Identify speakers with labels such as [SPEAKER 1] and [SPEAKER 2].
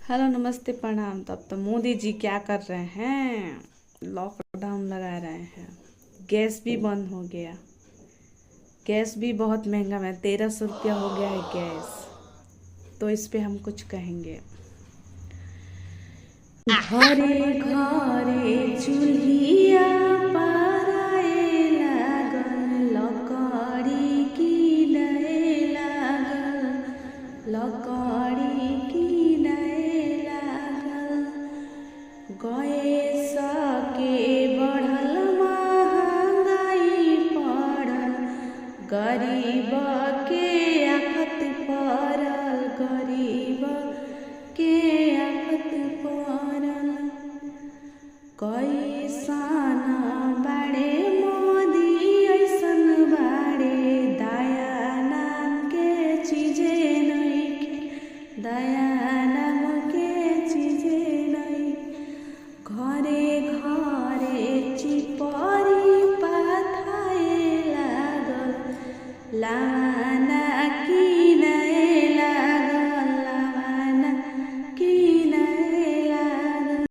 [SPEAKER 1] Hello नमस्ते प्रणाम। तब तो मोदी जी क्या कर रहे हैं, लॉकडाउन लगा रहे हैं। गैस भी बंद हो गया। गैस भी बहुत महंगा है, 1300 रुपया हो गया है गैस। तो इस पे हम कुछ कहेंगे। घरे घरे चूल्हिया पाराए लागल, लकड़ी कीनए लागल, लकड़ी कीनए लागल। गैस के बढ़ल महंगाई पड़ल, गरीब के आफत पड़ल, गरीब के आफत पड़ल। कैसन बाड़े मोदी, ऐसन बाड़े दया नाम के चीजे नइखे, दया नाम के चीजे नइखे। घरे घरे चिपरी पाथाए लागल, ला